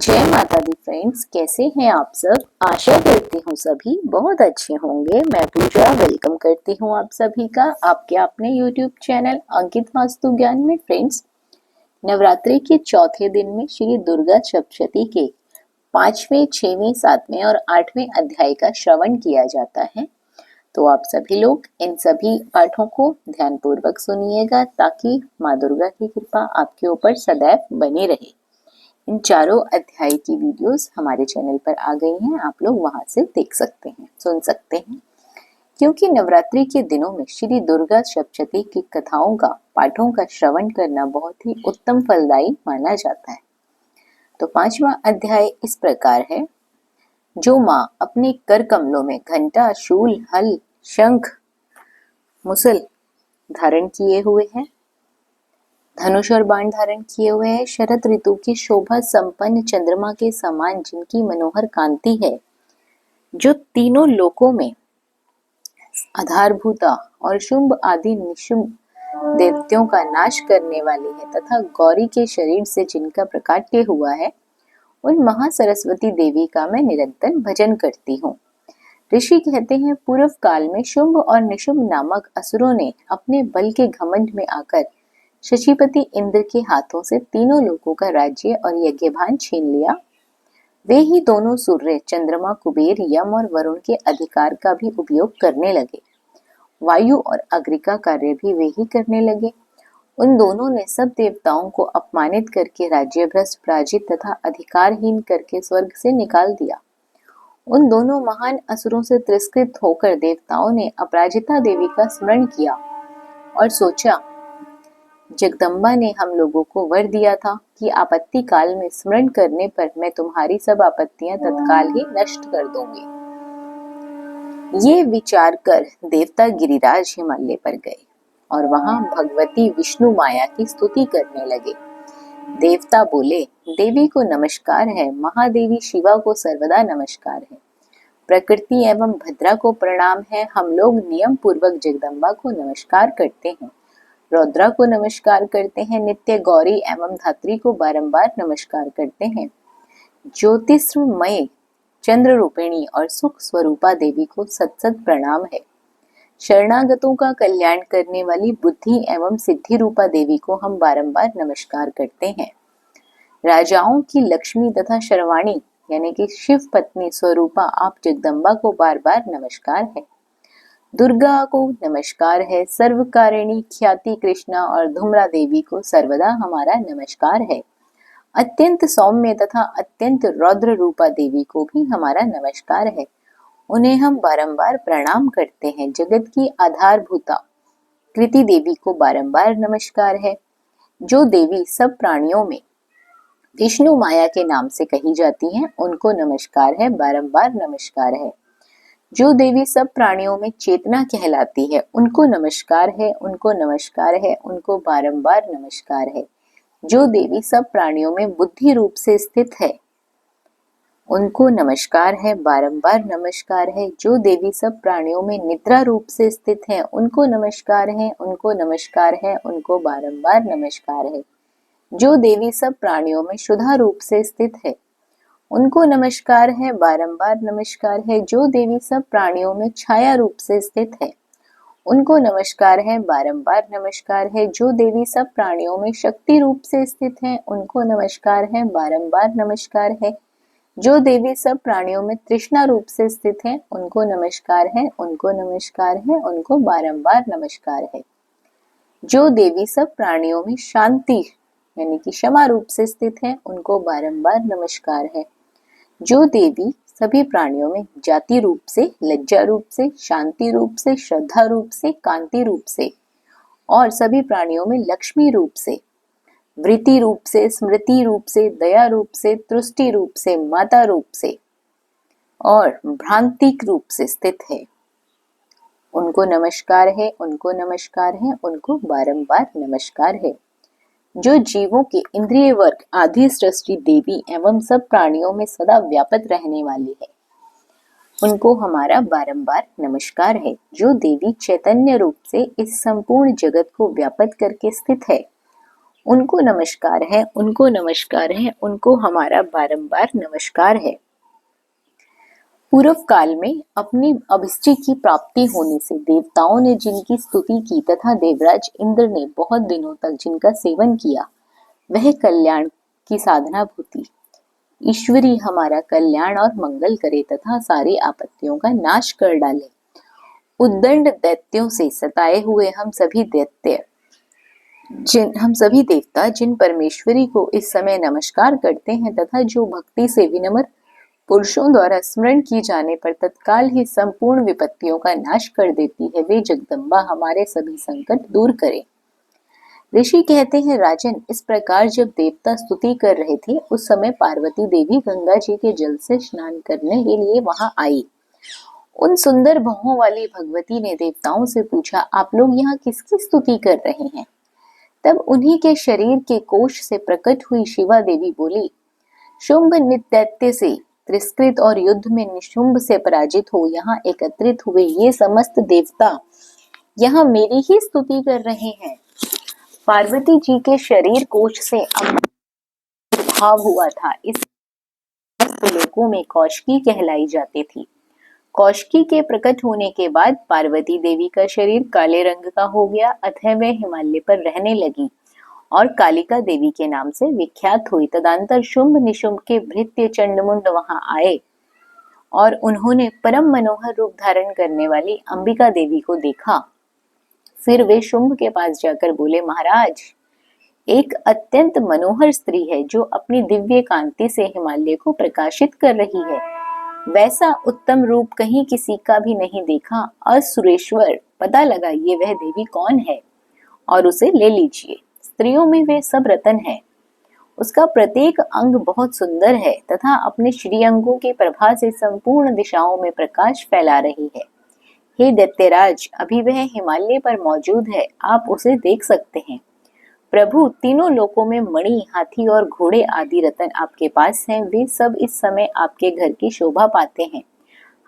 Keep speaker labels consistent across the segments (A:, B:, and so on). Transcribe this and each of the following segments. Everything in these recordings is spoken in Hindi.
A: जय माता दी फ्रेंड्स, कैसे हैं आप सब। आशा करती हूँ सभी बहुत अच्छे होंगे। मैं पूजा वेलकम करती हूँ आप सभी का आपके अपने यूट्यूब चैनल अंकित वास्तु ज्ञान में। फ्रेंड्स, नवरात्रि के चौथे दिन में श्री दुर्गा सप्तशती के 5वें, 6वें, 7वें और 8वें अध्याय का श्रवण किया जाता है। तो आप सभी लोग इन सभी पाठों को ध्यानपूर्वक सुनिएगा ताकि माँ दुर्गा की कृपा आपके ऊपर सदैव बनी रहे। इन चारों अध्याय की वीडियोस हमारे चैनल पर आ गई हैं, आप लोग वहां से देख सकते हैं, सुन सकते हैं। क्योंकि नवरात्रि के दिनों में श्री दुर्गा सप्तशती की कथाओं का, पाठों का श्रवण करना बहुत ही उत्तम फलदायी माना जाता है। तो 5वां अध्याय इस प्रकार है। जो माँ अपने कर कमलों में घंटा, शूल, हल, शंख, मुसल धारण किए हुए हैं, धनुष और बाण धारण किए हुए हैं, शरद ऋतु की शोभा संपन्न चंद्रमा के समान जिनकी मनोहर कांति है, जो तीनों लोकों में आधारभूता और शुंभ आदि निशुंभ देवताओं का नाश करने वाली है, तथा गौरी के शरीर से जिनका प्रकाट्य हुआ है, उन महासरस्वती देवी का मैं निरंतर भजन करती हूँ। ऋषि कहते हैं, पूर्व काल में शुंभ और निशुंभ नामक असुरों ने अपने बल के घमंड में आकर शचीपति इंद्र के हाथों से तीनों लोकों का राज्य और यज्ञभान छीन लिया। वे ही दोनों सूर्य, चंद्रमा, कुबेर, यम और वरुण के अधिकार का भी उपयोग करने लगे। वायु और अग्नि का कार्य भी वे ही करने लगे। उन दोनों ने सब देवताओं को अपमानित करके राज्य भ्रष्ट, पराजित तथा अधिकारहीन करके स्वर्ग से निकाल दिया। उन दोनों महान असुरों से तिरस्कृत होकर देवताओं ने अपराजिता देवी का स्मरण किया और सोचा, जगदम्बा ने हम लोगों को वर दिया था कि आपत्ति काल में स्मरण करने पर मैं तुम्हारी सब आपत्तियां तत्काल ही नष्ट कर दूंगी। ये विचार कर देवता गिरिराज हिमालय पर गए और वहां भगवती विष्णु माया की स्तुति करने लगे। देवता बोले, देवी को नमस्कार है, महादेवी शिवा को सर्वदा नमस्कार है, प्रकृति एवं भद्रा को प्रणाम है। हम लोग नियम पूर्वक जगदम्बा को नमस्कार करते हैं, रौद्रा को नमस्कार करते हैं, नित्य गौरी एवं धात्री को बारंबार नमस्कार करते हैं। ज्योतिषमय चंद्र रूपिणी और सुख स्वरूपा देवी को सत सत प्रणाम है। शरणागतों का कल्याण करने वाली बुद्धि एवं सिद्धि रूपा देवी को हम बारंबार नमस्कार करते हैं। राजाओं की लक्ष्मी तथा शर्वाणी यानी कि शिव पत्नी स्वरूपा आप जगदम्बा को बार बार नमस्कार है। दुर्गा को नमस्कार है। सर्वकारिणी ख्याति कृष्णा और धूम्रा देवी को सर्वदा हमारा नमस्कार है। अत्यंत सौम्य तथा अत्यंत रौद्र रूपा देवी को भी हमारा नमस्कार है। उन्हें हम बारंबार प्रणाम करते हैं। जगत की आधारभूता कृति देवी को बारंबार नमस्कार है। जो देवी सब प्राणियों में विष्णु माया के नाम से कही जाती हैं, उनको नमस्कार है, बारंबार नमस्कार है। जो देवी सब प्राणियों में चेतना कहलाती है, उनको नमस्कार है, उनको नमस्कार है, उनको बारंबार नमस्कार है। जो देवी सब प्राणियों में बुद्धि रूप से स्थित है, उनको नमस्कार है, बारंबार नमस्कार है। जो देवी सब प्राणियों में निद्रा रूप से स्थित है, उनको नमस्कार है, उनको नमस्कार है, उनको बारंबार नमस्कार है। जो देवी सब प्राणियों में शुद्धा रूप से स्थित है, उनको नमस्कार है, बारंबार नमस्कार है। जो देवी सब प्राणियों में छाया रूप से स्थित है, उनको नमस्कार है, बारंबार नमस्कार है। जो देवी सब प्राणियों में शक्ति रूप से स्थित है, उनको नमस्कार है, बारंबार नमस्कार है। जो देवी सब प्राणियों में तृष्णा रूप से स्थित है, उनको नमस्कार है, उनको नमस्कार है, उनको बारंबार नमस्कार है। जो देवी सब प्राणियों में शांति यानी कि क्षमा रूप से स्थित है, उनको बारंबार नमस्कार है। जो देवी सभी प्राणियों में जाति रूप से, लज्जा रूप से, शांति रूप से, श्रद्धा रूप से, कांति रूप से और सभी प्राणियों में लक्ष्मी रूप से, वृत्ति रूप से, स्मृति रूप से, दया रूप से, तुष्टि रूप से, माता रूप से और भ्रांतिक रूप से स्थित है, उनको नमस्कार है, उनको नमस्कार है, उनको बारंबार नमस्कार है। जो जीवों के इंद्रिय वर्ग आदि सृष्टि देवी एवं सब प्राणियों में सदा व्यापक रहने वाली है, उनको हमारा बारंबार नमस्कार है। जो देवी चैतन्य रूप से इस संपूर्ण जगत को व्यापक करके स्थित है, उनको नमस्कार है, उनको नमस्कार है, उनको हमारा बारंबार नमस्कार है। पूर्व काल में अपनी अभिष्टि की प्राप्ति होने से देवताओं ने जिनकी स्तुति की तथा देवराज इंद्र ने बहुत दिनों तक जिनका सेवन किया, वह कल्याण की साधना भूति। ईश्वरी हमारा कल्याण और मंगल करे तथा सारी आपत्तियों का नाश कर डाले। उद्दंड दैत्यों से सताए हुए हम सभी देवता जिन परमेश्वरी को इस समय नमस्कार करते हैं तथा जो भक्ति से विनम्र पुरुषों द्वारा स्मरण की जाने पर तत्काल ही संपूर्ण विपत्तियों का नाश कर देती है, वे जगदम्बा हमारे सभी संकट दूर करे। ऋषि कहते हैं, राजन, इस प्रकार जब देवता स्तुति कर रहे थे उस समय पार्वती देवी गंगा जी के जल से स्नान करने के लिए वहां आई। उन सुंदर भौहों वाली भगवती ने देवताओं से पूछा, आप लोग यहाँ किसकी स्तुति कर रहे हैं? तब उन्हीं के शरीर के कोश से प्रकट हुई शिवा देवी बोली, शुंभ नित्य से तिरस्कृत और युद्ध में निशुंभ से पराजित हो यहाँ एकत्रित हुए ये समस्त देवता यहाँ मेरी ही स्तुति कर रहे हैं। पार्वती जी के शरीर कोश से भाव हुआ था, इस लोकों में कौशिकी कहलाई जाती थी। कौशिकी के प्रकट होने के बाद पार्वती देवी का शरीर काले रंग का हो गया, अतः वह हिमालय पर रहने लगी और कालिका देवी के नाम से विख्यात हुई। तदंतर शुंभ निशुंभ के भृत्य चंडमुंड वहां आए और उन्होंने परम मनोहर रूप धारण करने वाली अंबिका देवी को देखा। फिर वे शुंभ के पास जाकर बोले, महाराज, एक अत्यंत मनोहर स्त्री है जो अपनी दिव्य कांति से हिमालय को प्रकाशित कर रही है। वैसा उत्तम रूप कहीं किसी का भी नहीं देखा। असुरेश्वर, पता लगाइए वह देवी कौन है और उसे ले लीजिए। स्त्रियों में वे सब रतन है। उसका प्रत्येक अंग बहुत सुंदर है तथा अपने श्री अंगों की प्रभा से संपूर्ण दिशाओं में प्रकाश फैला रही है। हे दैत्यराज, अभी वह हिमालय पर मौजूद है, आप उसे देख सकते हैं। प्रभु, तीनों लोकों में मणि, हाथी और घोड़े आदि रतन आपके पास हैं। वे सब इस समय आपके घर की शोभा पाते हैं।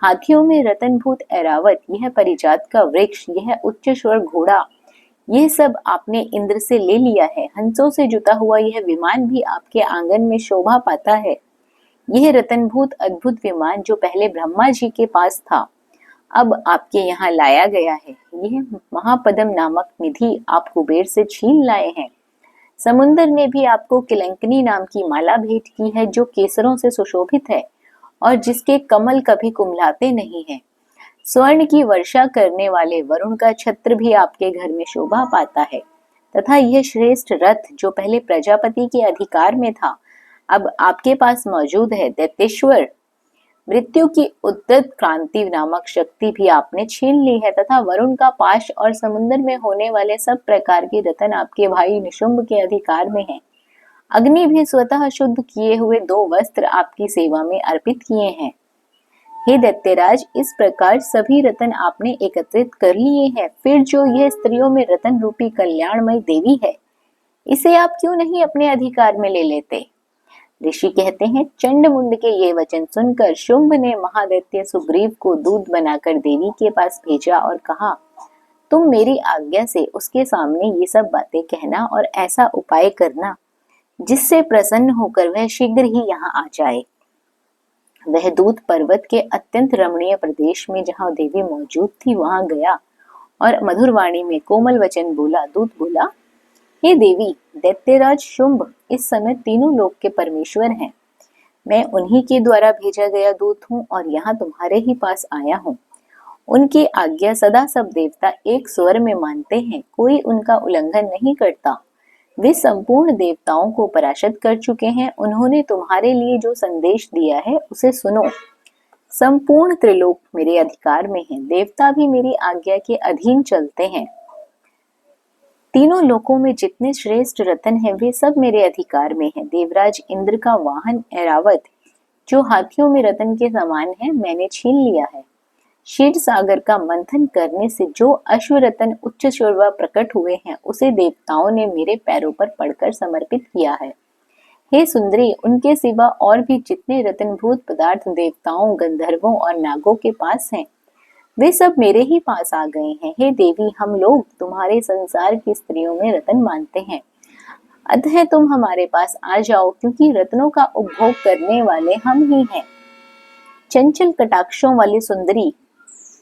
A: हाथियों में रतनभूत ऐरावत, यह परिजात का वृक्ष, यह उच्च स्वर घोड़ा, यह सब आपने इंद्र से ले लिया है। हंसों से जुता हुआ यह विमान भी आपके आंगन में शोभा पाता है। यह रतनभूत अद्भुत विमान जो पहले ब्रह्मा जी के पास था, अब आपके यहाँ लाया गया है। यह महापदम नामक निधि आप कुबेर से छीन लाए हैं। समुद्र ने भी आपको किलंकनी नाम की माला भेंट की है जो केसरों से सुशोभित है और जिसके कमल कभी कुम्हलाते नहीं है। स्वर्ण की वर्षा करने वाले वरुण का छत्र भी आपके घर में शोभा पाता है तथा यह श्रेष्ठ रथ जो पहले प्रजापति के अधिकार में था, अब आपके पास मौजूद है। दैत्येश्वर, मृत्यु की उद्दत क्रांति नामक शक्ति भी आपने छीन ली है तथा वरुण का पाश और समुद्र में होने वाले सब प्रकार के रतन आपके भाई निशुंभ के अधिकार में हैं। अग्नि भी स्वतः शुद्ध किए हुए 2 वस्त्र आपकी सेवा में अर्पित किए हैं। हे दैत्यराज, इस प्रकार सभी रतन आपने एकत्रित कर लिए हैं। फिर जो यह स्त्रियों में रतन रूपी कल्याणमय देवी है, इसे आप क्यों नहीं अपने अधिकार में ले लेते? ऋषि कहते हैं, चंडमुंड के ये वचन सुनकर शुंभ ने महादैत्य सुग्रीव को दूत बनाकर देवी के पास भेजा और कहा, तुम मेरी आज्ञा से उसके सामने ये सब बातें कहना और ऐसा उपाय करना जिससे प्रसन्न होकर वह शीघ्र ही यहाँ आ जाए। वह दूत पर्वत के अत्यंत रमणीय प्रदेश में जहाँ देवी मौजूद थी वहां गया और मधुर वाणी में कोमल वचन बोला। दूत बोला, हे देवी, दैत्यराज शुंभ इस समय तीनों लोक के परमेश्वर हैं। मैं उन्हीं के द्वारा भेजा गया दूत हूँ और यहाँ तुम्हारे ही पास आया हूँ। उनकी आज्ञा सदा सब देवता एक स्वर में मानते हैं, कोई उनका उल्लंघन नहीं करता। वे संपूर्ण देवताओं को पराजित कर चुके हैं। उन्होंने तुम्हारे लिए जो संदेश दिया है उसे सुनो। संपूर्ण त्रिलोक मेरे अधिकार में है, देवता भी मेरी आज्ञा के अधीन चलते हैं। तीनों लोकों में जितने श्रेष्ठ रतन हैं वे सब मेरे अधिकार में हैं। देवराज इंद्र का वाहन ऐरावत जो हाथियों में रतन के समान है, मैंने छीन लिया है। क्षीर सागर का मंथन करने से जो अश्वरतन उच्च शोभा प्रकट हुए हैं उसे देवताओं ने मेरे पैरों पर पड़कर समर्पित किया है। हे सुंदरी, उनके सिवा और भी जितने रतनभूत पदार्थ देवताओं, गंधर्वों और नागों के पास हैं, वे सब मेरे ही पास आ गए हैं। हे देवी, हम लोग तुम्हारे संसार की स्त्रियों में रतन मानते हैं, अतः तुम हमारे पास आ जाओ, क्योंकि रत्नों का उपभोग करने वाले हम ही हैं। चंचल कटाक्षों वाली सुंदरी,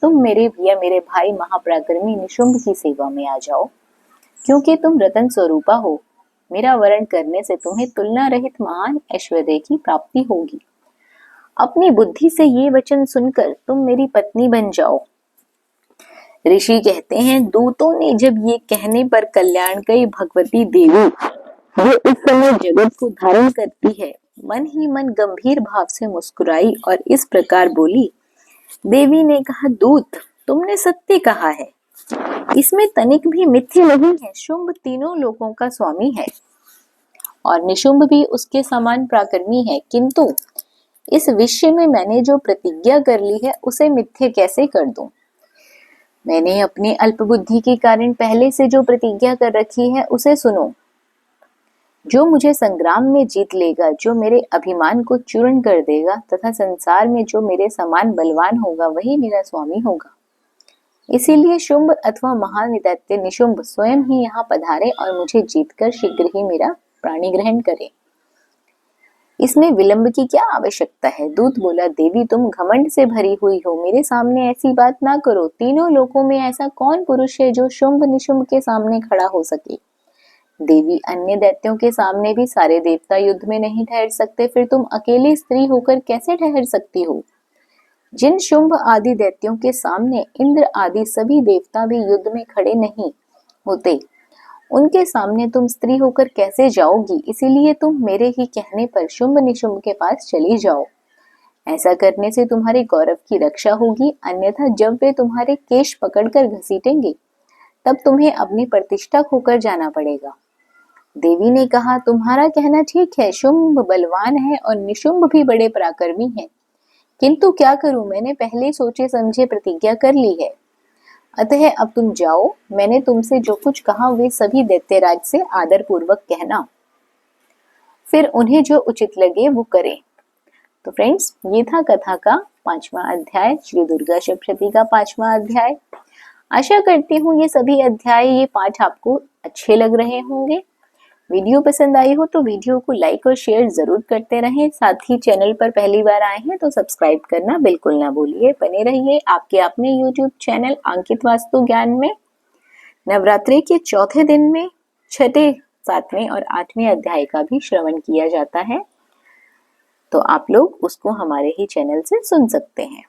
A: तुम मेरे भाई महापराक्रमी निशुंभ की सेवा में आ जाओ, क्योंकि तुम रतन स्वरूपा हो। मेरा वरण करने से तुम्हें तुलना रहित महान ऐश्वर्य की प्राप्ति होगी। अपनी बुद्धि से ये वचन सुनकर तुम मेरी पत्नी बन जाओ। ऋषि कहते हैं, दूतों ने जब ये कहने पर कल्याणकरी भगवती देवी, जो इस समय जगत को धारण करती है, मन ही मन गंभीर भाव से मुस्कुराई और इस प्रकार बोली। देवी ने कहा, दूत, तुमने सत्य कहा है, इसमें तनिक भी मिथ्या नहीं है। शुंभ तीनों लोकों का स्वामी है और निशुंभ भी उसके समान पराक्रमी है, किंतु इस विषय में मैंने जो प्रतिज्ञा कर ली है उसे मिथ्या कैसे कर दूं? मैंने अपनी अल्पबुद्धि के कारण पहले से जो प्रतिज्ञा कर रखी है उसे सुनो। जो मुझे संग्राम में जीत लेगा, जो मेरे अभिमान को चूर्ण कर देगा तथा संसार में जो मेरे समान बलवान होगा, वही मेरा स्वामी होगा। इसीलिए शुंभ अथवा महान दैत्य निशुंभ स्वयं ही यहाँ पधारे और मुझे जीतकर शीघ्र ही मेरा प्राणी ग्रहण करे। इसमें विलंब की क्या आवश्यकता है? दूत बोला, देवी, तुम घमंड से भरी हुई हो, मेरे सामने ऐसी बात ना करो। तीनों लोकों में ऐसा कौन पुरुष है जो शुंभ निशुंभ के सामने खड़ा हो सके? देवी, अन्य दैत्यों के सामने भी सारे देवता युद्ध में नहीं ठहर सकते, फिर तुम अकेली स्त्री होकर कैसे ठहर सकती हो? जिन शुंभ आदि दैत्यों के सामने इंद्र आदि सभी देवता भी युद्ध में खड़े नहीं होते, उनके सामने तुम स्त्री होकर कैसे जाओगी? इसीलिए तुम मेरे ही कहने पर शुंभ निशुंभ के पास चली जाओ। ऐसा करने से तुम्हारे गौरव की रक्षा होगी, अन्यथा जब वे तुम्हारे केश पकड़कर घसीटेंगे तब तुम्हें अपनी प्रतिष्ठा खोकर जाना पड़ेगा। देवी ने कहा, तुम्हारा कहना ठीक है, शुंभ बलवान है और निशुंभ भी बड़े पराक्रमी हैं, किंतु क्या करूं, मैंने पहले सोचे समझे प्रतिज्ञा कर ली है। अतः अब तुम जाओ, मैंने तुमसे जो कुछ कहा वे सभी दैत्यराज से आदर पूर्वक कहना, फिर उन्हें जो उचित लगे वो करें। तो फ्रेंड्स, ये था कथा का 5वां अध्याय, श्री दुर्गा सप्तशती का 5वां अध्याय। आशा करती हूँ ये सभी अध्याय, ये पाठ आपको अच्छे लग रहे होंगे। वीडियो पसंद आई हो तो वीडियो को लाइक और शेयर जरूर करते रहें। साथ ही चैनल पर पहली बार आए हैं तो सब्सक्राइब करना बिल्कुल ना भूलिए। बने रहिए आपके अपने YouTube चैनल अंकित वास्तु ज्ञान में। नवरात्रि के चौथे दिन में 6, 7वें और 8वें अध्याय का भी श्रवण किया जाता है, तो आप लोग उसको हमारे ही चैनल से सुन सकते हैं।